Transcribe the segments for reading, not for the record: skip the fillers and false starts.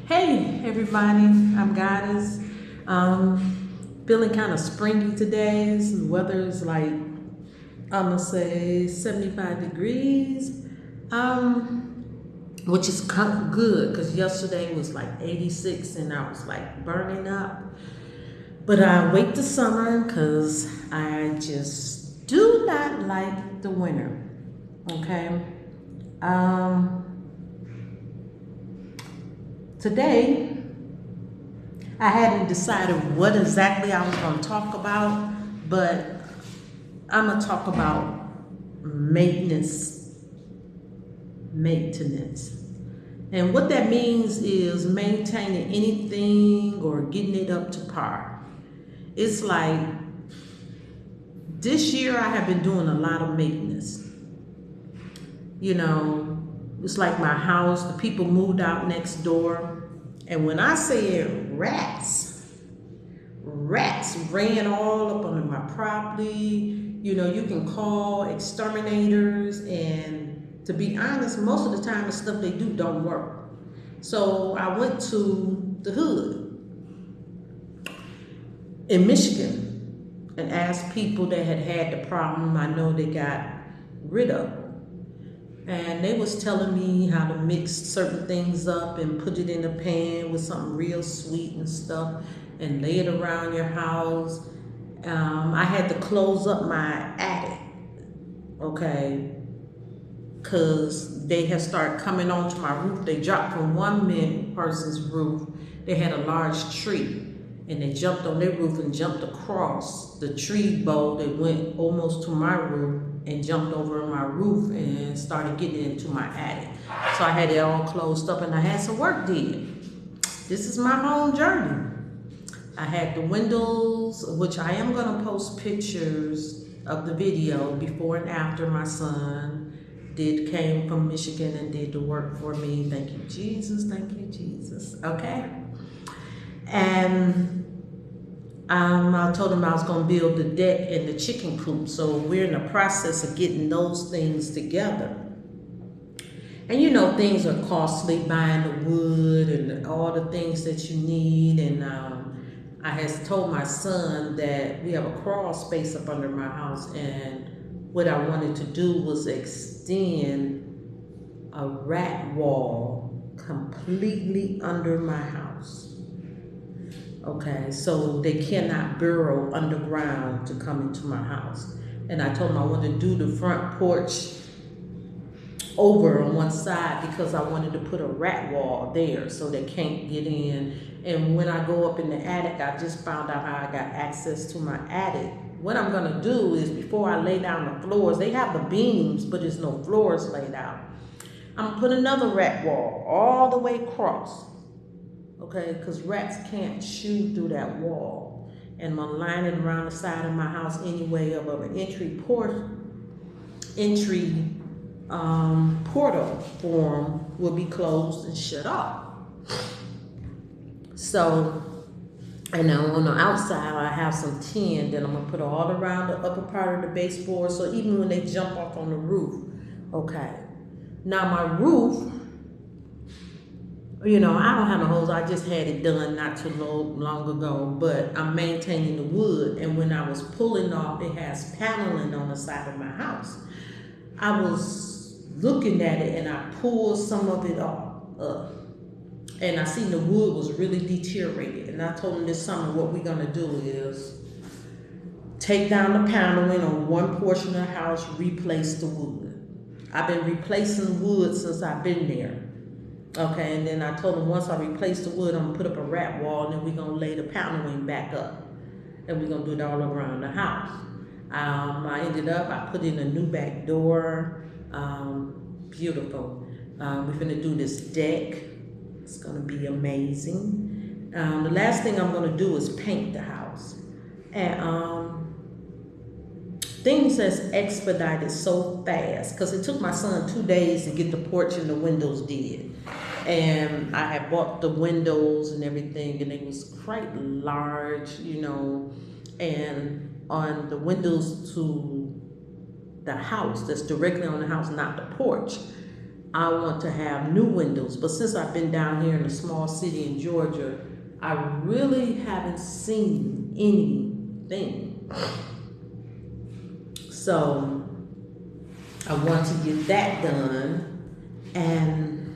Hey everybody, I'm Goddess. Feeling kind of springy today. The weather is like I'm gonna say 75 degrees, which is kind of good because yesterday was like 86 and I was like burning up. But I wait the summer because I just do not like the winter. Okay. Um, Today I hadn't decided what exactly I was going to talk about, but I'm going to talk about maintenance. Maintenance. And what that means is maintaining anything or getting it up to par. It's like this year I have been doing a lot of maintenance. You know, it's like my house, the people moved out next door. And when I said rats ran all up under my property. You know, you can call exterminators, and to be honest, most of the time the stuff they do don't work. So I went to the hood in Michigan and asked people that had the problem. I know they got rid of it. And they was telling me how to mix certain things up and put it in a pan with something real sweet and stuff and lay it around your house. I had to close up my attic, okay, because they had started coming onto my roof. They dropped from one person's roof. They had a large tree and they jumped on their roof and jumped across the tree bowl that went almost to my roof and jumped over my roof and started getting into my attic. So I had it all closed up and I had some work did. This is my home journey. I had the windows, which I am gonna post pictures of the video before and after. My son came from Michigan and did the work for me. Thank you, Jesus. Thank you, Jesus. Okay. And I told him I was going to build the deck and the chicken coop. So we're in the process of getting those things together. And you know, things are costly, buying the wood and all the things that you need. And I had told my son that we have a crawl space up under my house. And what I wanted to do was extend a rat wall completely under my house. Okay, so they cannot burrow underground to come into my house. And I told them I wanted to do the front porch over on one side because I wanted to put a rat wall there so they can't get in. And when I go up in the attic, I just found out how I got access to my attic. What I'm gonna do is before I lay down the floors, they have the beams, but there's no floors laid out. I'm gonna put another rat wall all the way across. Okay, because rats can't shoot through that wall. And I'm gonna line it around the side of my house anyway of an entry portal form will be closed and shut off. So, and now on the outside I have some tin that I'm gonna put all around the upper part of the baseboard, so even when they jump off on the roof. Okay, now my roof, you know, I don't have no holes. I just had it done not too long ago, but I'm maintaining the wood. And when I was pulling off, it has paneling on the side of my house. I was looking at it and I pulled some of it off up. And I seen the wood was really deteriorated. And I told them this summer what we're gonna do is take down the paneling on one portion of the house, replace the wood. I've been replacing wood since I've been there. Okay, and then I told them once I replace the wood, I'm gonna put up a rat wall, and then we're gonna lay the paneling back up. And we're gonna do it all around the house. I put in a new back door. Beautiful. We're gonna do this deck. It's gonna be amazing. The last thing I'm gonna do is paint the house. And things has expedited so fast because it took my son 2 days to get the porch and the windows did. And I had bought the windows and everything, and it was quite large, you know, and on the windows to the house that's directly on the house, not the porch, I want to have new windows. But since I've been down here in a small city in Georgia, I really haven't seen anything. So I want to get that done, and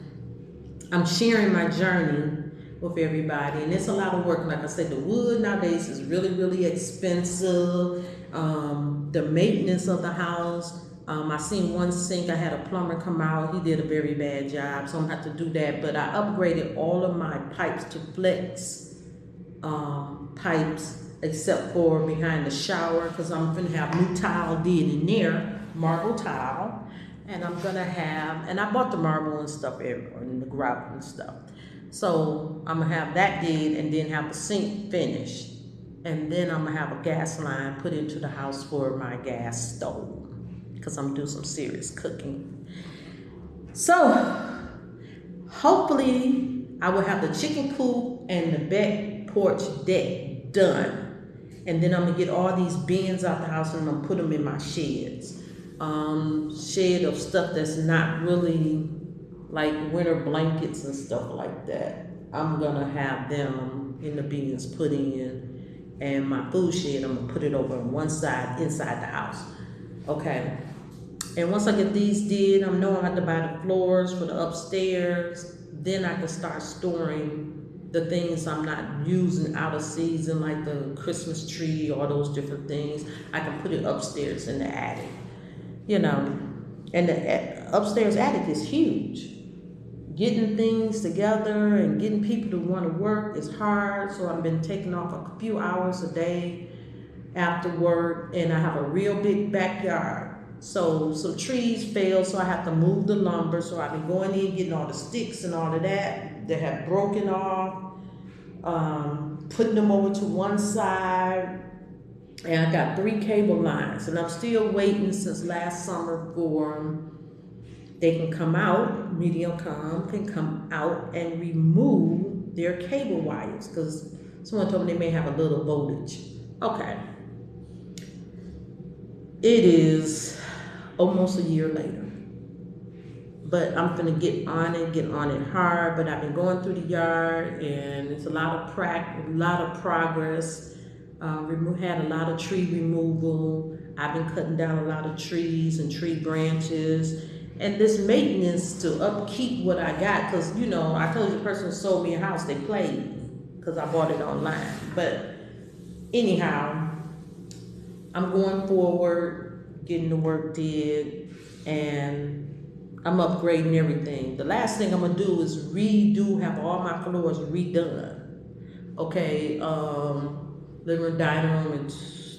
I'm sharing my journey with everybody, and it's a lot of work. Like I said, the wood nowadays is really, really expensive. The maintenance of the house. I seen one sink, I had a plumber come out, he did a very bad job, so I'm gonna have to do that. But I upgraded all of my pipes to flex pipes, except for behind the shower, because I'm gonna have new tile did in there, marble tile. And I'm gonna have, and I bought the marble and stuff everywhere, and the grout and stuff. So I'm gonna have that did, and then have the sink finished. And then I'm gonna have a gas line put into the house for my gas stove, because I'm doing some serious cooking. So hopefully I will have the chicken coop and the back porch deck done. And then I'm gonna get all these bins out the house, and I'm gonna put them in my sheds. Shed of stuff that's not really like winter blankets and stuff like that. I'm gonna have them in the bins put in, and my food shed, I'm gonna put it over on one side inside the house. Okay. And once I get these did, I know I have to buy the floors for the upstairs. Then I can start storing the things I'm not using out of season, like the Christmas tree or those different things. I can put it upstairs in the attic, you know. And the upstairs attic is huge. Getting things together and getting people to want to work is hard, so I've been taking off a few hours a day after work, and I have a real big backyard. So some trees fell, so I have to move the lumber. So I've been going in, getting all the sticks and all of that have broken off, putting them over to one side. And I got 3 cable lines, and I'm still waiting since last summer for they can come out, Mediacom can come out and remove their cable wires, because someone told me they may have a little voltage. Okay. It is almost a year later, but I'm gonna get on it hard. But I've been going through the yard, and it's a lot of progress. Had a lot of tree removal. I've been cutting down a lot of trees and tree branches, and this maintenance to upkeep what I got, because you know I told you the person who sold me a house, they played me because I bought it online. But anyhow, I'm going forward, getting the work did, and I'm upgrading everything. The last thing I'm gonna do is have all my floors redone. Okay, living room, dining room, and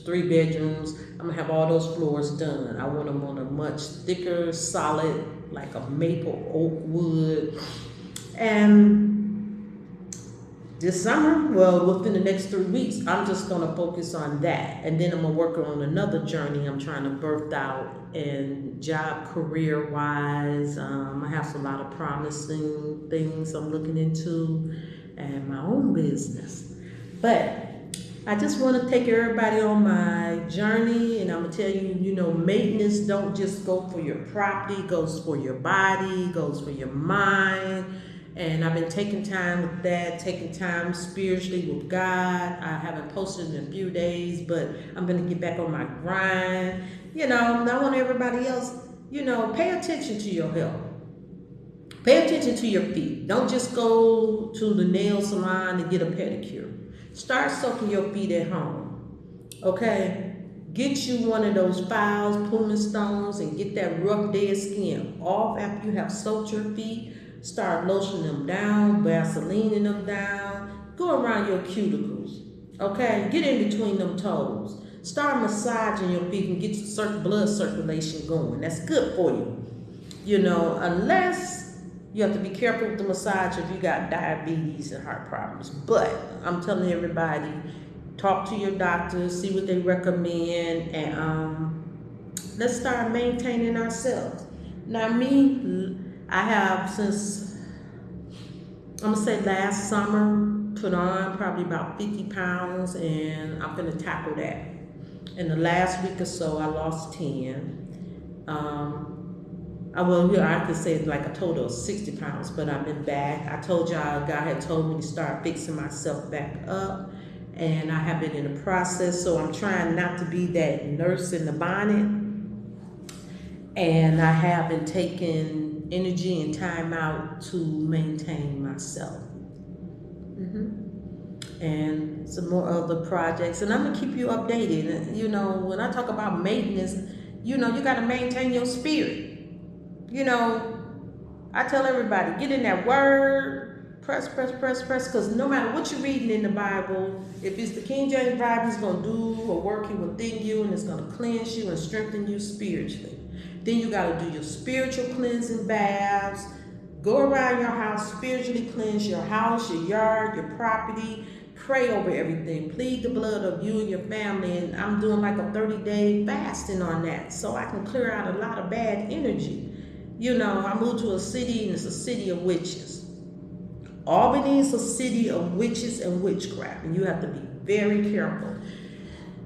3 bedrooms. I'm gonna have all those floors done. I want them on a much thicker, solid, like a maple oak wood. And this summer, well, within the next 3 weeks, I'm just gonna focus on that. And then I'm gonna work on another journey I'm trying to birth out, and job career wise. I have a lot of promising things I'm looking into, and my own business. But I just want to take everybody on my journey, and I'm gonna tell you, you know, maintenance don't just go for your property, it goes for your body, it goes for your mind. And I've been taking time with that, taking time spiritually with God. I haven't posted in a few days, but I'm gonna get back on my grind. You know, I want everybody else, you know, pay attention to your health. Pay attention to your feet. Don't just go to the nail salon to get a pedicure. Start soaking your feet at home, okay? Get you one of those files, pumice stones, and get that rough, dead skin off after you have soaked your feet. Start lotioning them down, Vaselining them down. Go around your cuticles, okay? Get in between them toes. Start massaging your feet and get blood circulation going. That's good for you. You know, unless you have to be careful with the massage if you got diabetes and heart problems. But I'm telling everybody, talk to your doctor, see what they recommend, and let's start maintaining ourselves. Now me, I have since, I'm gonna say last summer, put on probably about 50 pounds, and I'm gonna tackle that. In the last week or so, I lost 10. Well, yeah, I could say like a total of 60 pounds, but I've been back. I told y'all God had told me to start fixing myself back up, and I have been in the process. So I'm trying not to be that nurse in the bonnet, and I have been taking energy and time out to maintain myself. And some more other projects, and I'm gonna keep you updated. And, you know, when I talk about maintenance, you know, you got to maintain your spirit. You know, I tell everybody, get in that word, press, because no matter what you're reading in the Bible, if it's the King James Bible, it's going to do a working within you, and it's going to cleanse you and strengthen you spiritually. Then you got to do your spiritual cleansing baths, go around your house, spiritually cleanse your house, your yard, your property, pray over everything, plead the blood of you and your family. And I'm doing like a 30-day fasting on that, so I can clear out a lot of bad energy. You know, I moved to a city, and it's a city of witches. Albany is a city of witches and witchcraft, and you have to be very careful.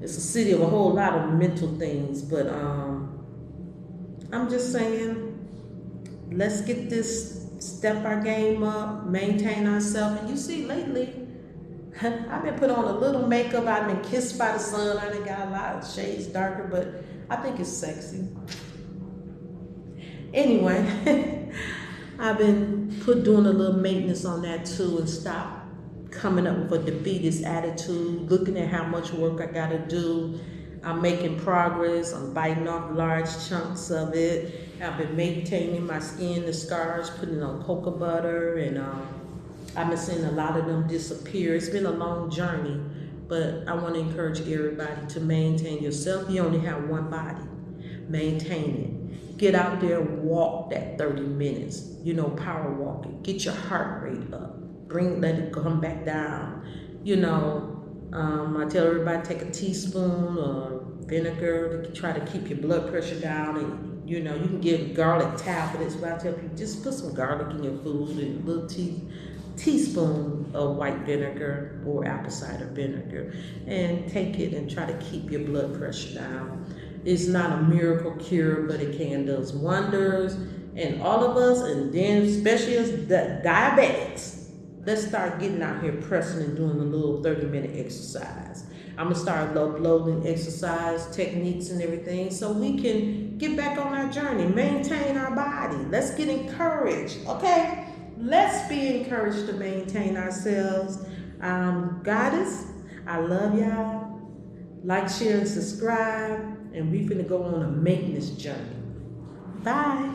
It's a city of a whole lot of mental things, but I'm just saying, let's get this, step our game up, maintain ourselves. And you see, lately, I've been put on a little makeup. I've been kissed by the sun. I done got a lot of shades darker, but I think it's sexy. Anyway, I've been doing a little maintenance on that too, and stop coming up with a defeatist attitude, looking at how much work I gotta do. I'm making progress. I'm biting off large chunks of it. I've been maintaining my skin, the scars, putting on cocoa butter, and I've been seeing a lot of them disappear. It's been a long journey, but I want to encourage everybody to maintain yourself. You only have one body. Maintain it. Get out there and walk that 30 minutes. You know, power walking. Get your heart rate up. Let it come back down. You know, I tell everybody, take a teaspoon of vinegar to try to keep your blood pressure down. And, you know, you can get garlic tablets, but I tell people, just put some garlic in your food and a little teaspoon of white vinegar or apple cider vinegar, and take it and try to keep your blood pressure down. It's not a miracle cure, but it does wonders. And all of us, and then especially us diabetics, let's start getting out here pressing and doing a little 30-minute exercise. I'm gonna start uploading exercise techniques and everything, so we can get back on our journey, maintain our body. Let's get encouraged, okay? Let's be encouraged to maintain ourselves. Goddess, I love y'all. Like, share, and subscribe. And we finna go on a maintenance journey. Bye.